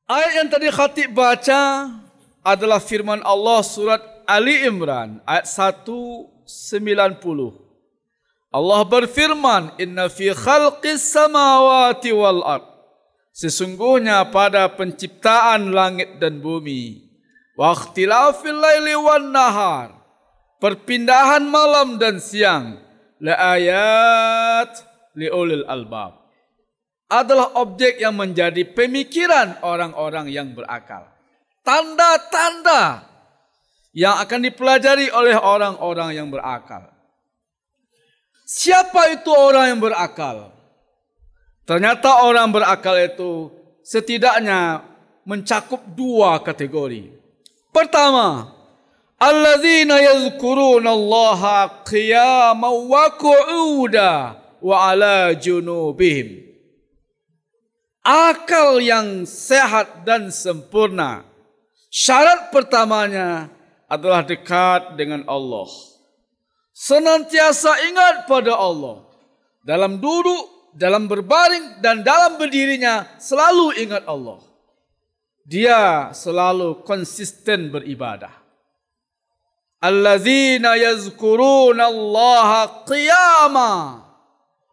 Ayat yang tadi khatib baca adalah firman Allah surat Ali Imran ayat 190. Allah berfirman, "Inna fi khalqis samawati wal ard." Sesungguhnya pada penciptaan langit dan bumi, wa ikhtilafil laili wan nahar, perpindahan malam dan siang, la ayat liulil albab, adalah objek yang menjadi pemikiran orang-orang yang berakal. Tanda-tanda yang akan dipelajari oleh orang-orang yang berakal. Siapa itu orang yang berakal? Ternyata orang berakal itu setidaknya mencakup dua kategori. Pertama, alladzina yazkuruna Allaha qiyaman wa qu'udan wa ala junubihim. Akal yang sehat dan sempurna. Syarat pertamanya adalah dekat dengan Allah. Senantiasa ingat pada Allah. Dalam duduk, dalam berbaring, dan dalam berdirinya selalu ingat Allah. Dia selalu konsisten beribadah. Allazina yazkuruna Allaha qiyama.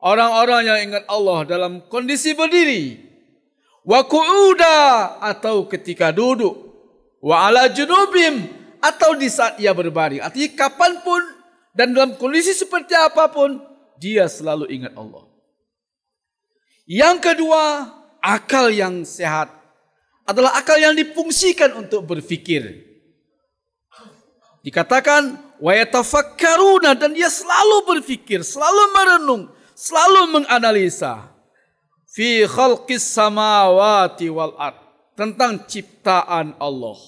Orang-orang yang ingat Allah dalam kondisi berdiri. Wa qu'uda, atau ketika duduk. Wa ala junubim, atau di saat ia berbaring. Artinya kapanpun dan dalam kondisi seperti apapun, dia selalu ingat Allah. Yang kedua, akal yang sehat adalah akal yang difungsikan untuk berfikir. Dikatakan wa yatafakkaruna, dan dia selalu berfikir, selalu merenung, selalu menganalisa fi khalqis samawati wal ard, tentang ciptaan Allah.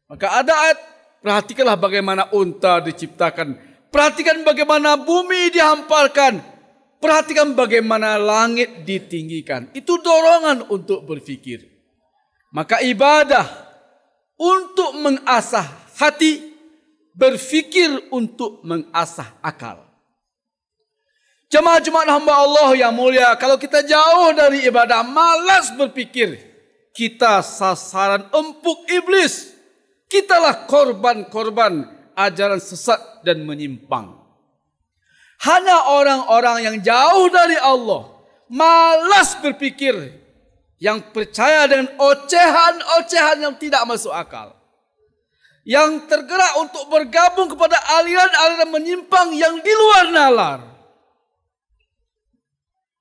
Maka ada ayat, perhatikanlah bagaimana unta diciptakan, perhatikan bagaimana bumi dihamparkan, perhatikan bagaimana langit ditinggikan. Itu dorongan untuk berfikir. Maka ibadah untuk mengasah hati, berfikir untuk mengasah akal. Jemaah-jemaah hamba Allah yang mulia, kalau kita jauh dari ibadah, malas berfikir, kita sasaran empuk iblis. Kitalah korban-korban ajaran sesat dan menyimpang. Hanya orang-orang yang jauh dari Allah, malas berfikir, yang percaya dengan ocehan-ocehan yang tidak masuk akal, yang tergerak untuk bergabung kepada aliran-aliran menyimpang yang di luar nalar.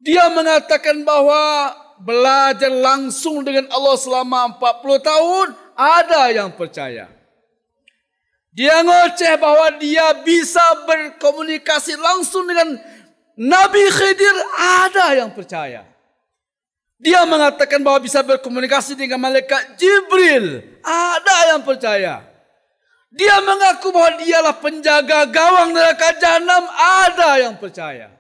Dia mengatakan bahwa belajar langsung dengan Allah selama 40 tahun, ada yang percaya. Dia ngoceh bahwa dia bisa berkomunikasi langsung dengan Nabi Khidir, ada yang percaya. Dia mengatakan bahwa bisa berkomunikasi dengan malaikat Jibril, ada yang percaya. Dia mengaku bahwa dialah penjaga gawang neraka jahanam, ada yang percaya.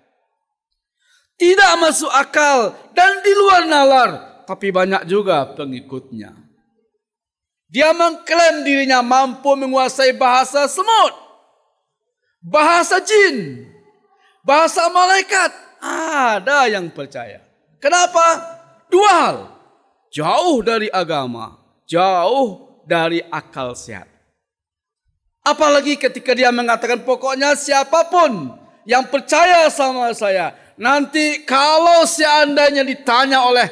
Tidak masuk akal dan di luar nalar, tapi banyak juga pengikutnya. Dia mengklaim dirinya mampu menguasai bahasa semut, bahasa jin, bahasa malaikat. Ada yang percaya. Kenapa? Dua hal. Jauh dari agama, jauh dari akal sehat. Apalagi ketika dia mengatakan pokoknya siapapun yang percaya sama saya, nanti kalau seandainya ditanya oleh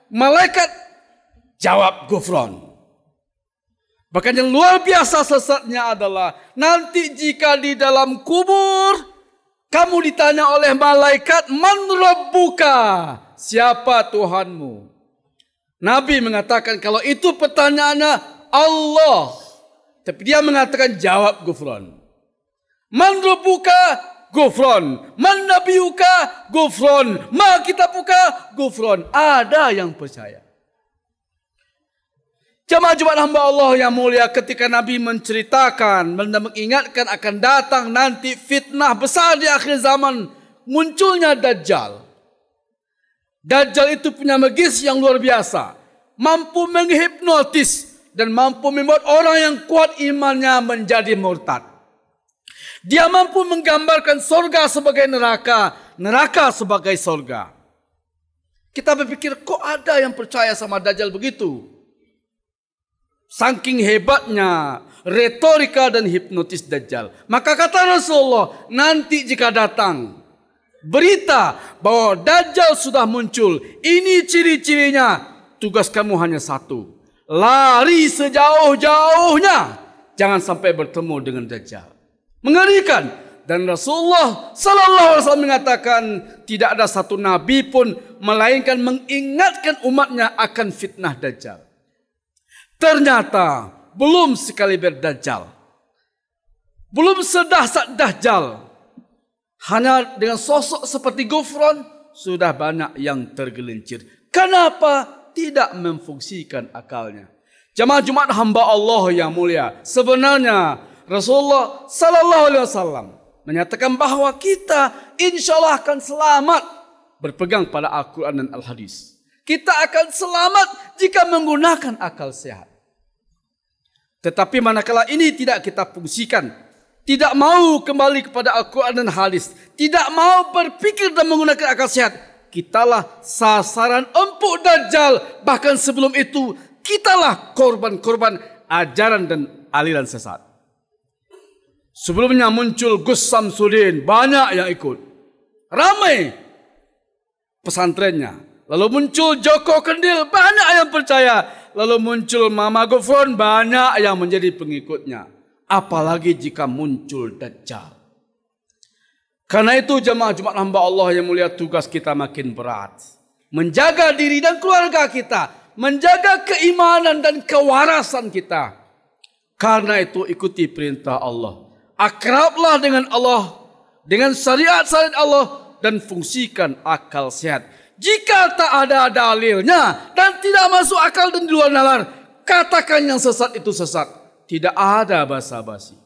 malaikat, jawab gufron. Bahkan yang luar biasa sesatnya adalah nanti jika di dalam kubur kamu ditanya oleh malaikat, man rabbuka, siapa Tuhanmu? Nabi mengatakan kalau itu pertanyaannya Allah, tapi dia mengatakan jawab gufron. Man rabbuka, gufron. Man nabiyuka, gufron. Ma kitabuka, gufron. Ada yang percaya. Jemaah-jemaah hamba Allah yang mulia, ketika Nabi menceritakan, mengingatkan akan datang nanti fitnah besar di akhir zaman, munculnya Dajjal. Dajjal itu punya magis yang luar biasa, mampu menghipnotis dan mampu membuat orang yang kuat imannya menjadi murtad. Dia mampu menggambarkan surga sebagai neraka, neraka sebagai surga. Kita berpikir, kok ada yang percaya sama Dajjal begitu? Saking hebatnya retorika dan hipnotis Dajjal. Maka kata Rasulullah, nanti jika datang berita bahwa Dajjal sudah muncul, ini ciri-cirinya, tugas kamu hanya satu. Lari sejauh-jauhnya. Jangan sampai bertemu dengan Dajjal. Mengerikan. Dan Rasulullah sallallahu alaihi wasallam mengatakan tidak ada satu nabi pun melainkan mengingatkan umatnya akan fitnah Dajjal. Ternyata belum sekaliber Dajjal, belum sedahsyat Dajjal, hanya dengan sosok seperti Ghufran sudah banyak yang tergelincir. Kenapa? Tidak memfungsikan akalnya. Jemaah Jumat hamba Allah yang mulia, sebenarnya Rasulullah sallallahu alaihi wasallam menyatakan bahawa kita insyaallah akan selamat berpegang pada Al-Quran dan Al-Hadis. Kita akan selamat jika menggunakan akal sehat. Tetapi manakala ini tidak kita fungsikan, tidak mau kembali kepada Al-Quran dan Hadis, tidak mau berpikir dan menggunakan akal sehat, kitalah sasaran empuk Dajjal. Bahkan sebelum itu, kitalah korban-korban ajaran dan aliran sesat. Sebelumnya muncul Gus Samsudin, banyak yang ikut, ramai pesantrennya. Lalu muncul Joko Kendil, banyak yang percaya. Lalu muncul Mama Ghufran, banyak yang menjadi pengikutnya. Apalagi jika muncul Dajjal. Karena itu jemaah Jumat hamba Allah yang mulia, tugas kita makin berat. Menjaga diri dan keluarga kita. Menjaga keimanan dan kewarasan kita. Karena itu ikuti perintah Allah. Akrablah dengan Allah. Dengan syariat-syariat Allah. Dan fungsikan akal sehat. Jika tak ada dalilnya dan tidak masuk akal dan di luar nalar, katakan yang sesat itu sesat. Tidak ada basa-basi.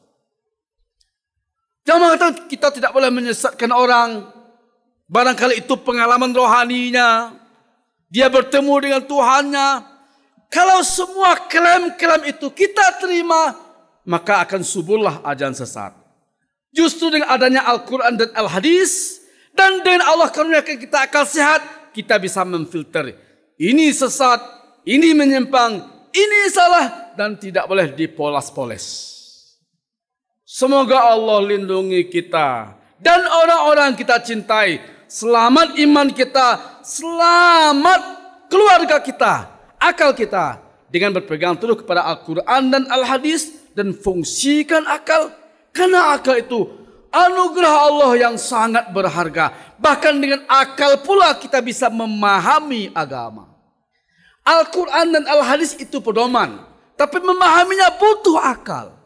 Jangan kata kita tidak boleh menyesatkan orang. Barangkali itu pengalaman rohaninya. Dia bertemu dengan Tuhannya. Kalau semua klaim-klaim itu kita terima, maka akan suburlah ajaran sesat. Justru dengan adanya Al-Quran dan Al-Hadis, dan dengan Allah karuniakan kita akal sehat, kita bisa memfilter. Ini sesat, ini menyimpang, ini salah, dan tidak boleh dipolas-poles. Semoga Allah lindungi kita dan orang-orang kita cintai. Selamat iman kita, selamat keluarga kita, akal kita. Dengan berpegang teguh kepada Al-Quran dan Al-Hadis dan fungsikan akal. Karena akal itu anugerah Allah yang sangat berharga. Bahkan dengan akal pula kita bisa memahami agama. Al-Quran dan Al-Hadis itu pedoman. Tapi memahaminya butuh akal.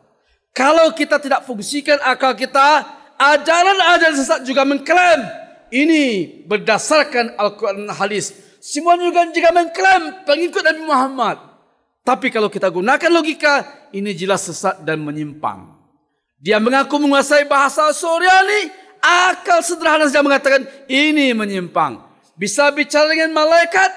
Kalau kita tidak fungsikan akal kita, ajaran-ajaran sesat juga mengklaim. Ini berdasarkan Al-Quran dan Al-Hadis. Semua juga jika mengklaim pengikut Nabi Muhammad. Tapi kalau kita gunakan logika, ini jelas sesat dan menyimpang. Dia mengaku menguasai bahasa Suryani, akal sederhana saja mengatakan ini menyimpang. Bisa bicara dengan malaikat,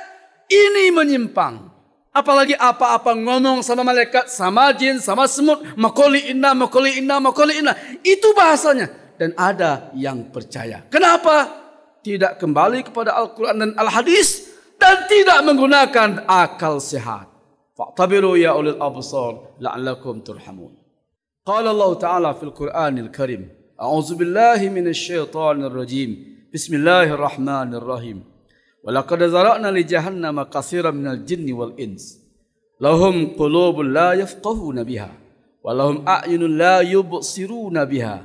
ini menyimpang. Apalagi apa-apa ngomong sama malaikat, sama jin, sama semut, makoli inna, makoli inna, makoli inna. Itu bahasanya. Dan ada yang percaya. Kenapa? Tidak kembali kepada Al-Quran dan Al-Hadis dan tidak menggunakan akal sehat. Fa'tabiru ya ulil absar la'allakum turhamun. قال الله تعالى في القرآن الكريم أعوذ بالله من الشيطان الرجيم بسم الله الرحمن الرحيم ولقد ذرأنا لجهنم كثيرا من الجن والإنس لهم قلوب لا يفقهون بها ولهم أعين لا يبصرون بها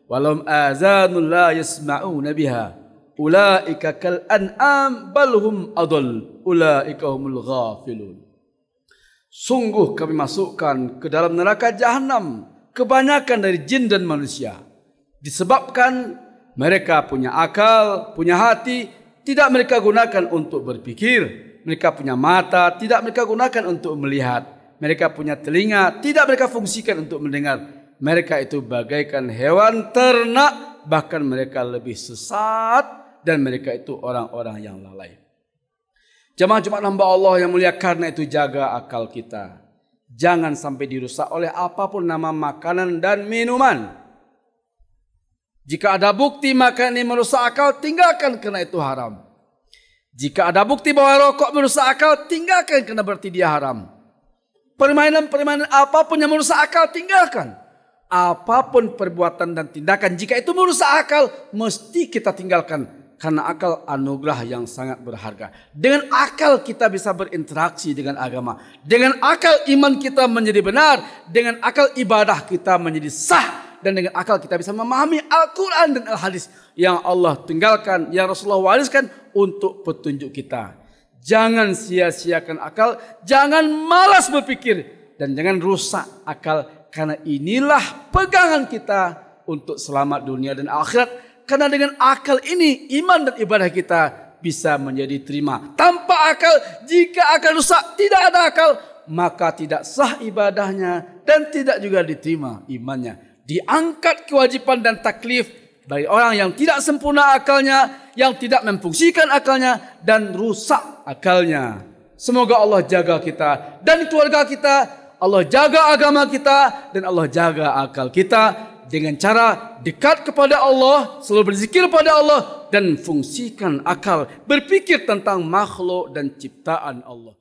ولهم آذان لا يسمعون بها أولئك كالأنعام بل هم أضل أولئك هم الغافلون. Sungguh kami masukkan ke dalam neraka Jahannam kebanyakan dari jin dan manusia. Disebabkan mereka punya akal, punya hati, tidak mereka gunakan untuk berpikir. Mereka punya mata, tidak mereka gunakan untuk melihat. Mereka punya telinga, tidak mereka fungsikan untuk mendengar. Mereka itu bagaikan hewan ternak, bahkan mereka lebih sesat dan mereka itu orang-orang yang lalai. Jemaah Jumat hamba Allah yang mulia, karena itu jaga akal kita. Jangan sampai dirusak oleh apapun nama makanan dan minuman. Jika ada bukti makanan ini merusak akal, tinggalkan karena itu haram. Jika ada bukti bahwa rokok merusak akal, tinggalkan karena berarti dia haram. Permainan-permainan apapun yang merusak akal, tinggalkan. Apapun perbuatan dan tindakan, jika itu merusak akal, mesti kita tinggalkan. Karena akal anugerah yang sangat berharga. Dengan akal kita bisa berinteraksi dengan agama. Dengan akal iman kita menjadi benar. Dengan akal ibadah kita menjadi sah. Dan dengan akal kita bisa memahami Al-Quran dan Al-Hadis yang Allah tinggalkan, yang Rasulullah wariskan untuk petunjuk kita. Jangan sia-siakan akal, jangan malas berpikir, dan jangan rusak akal. Karena inilah pegangan kita untuk selamat dunia dan akhirat. Karena dengan akal ini, iman dan ibadah kita bisa menjadi terima. Tanpa akal, jika akal rusak, tidak ada akal, maka tidak sah ibadahnya dan tidak juga diterima imannya. Diangkat kewajiban dan taklif bagi orang yang tidak sempurna akalnya, yang tidak memfungsikan akalnya, dan rusak akalnya. Semoga Allah jaga kita dan keluarga kita, Allah jaga agama kita, dan Allah jaga akal kita dengan cara dekat kepada Allah, selalu berzikir pada Allah, dan fungsikan akal, berpikir tentang makhluk dan ciptaan Allah.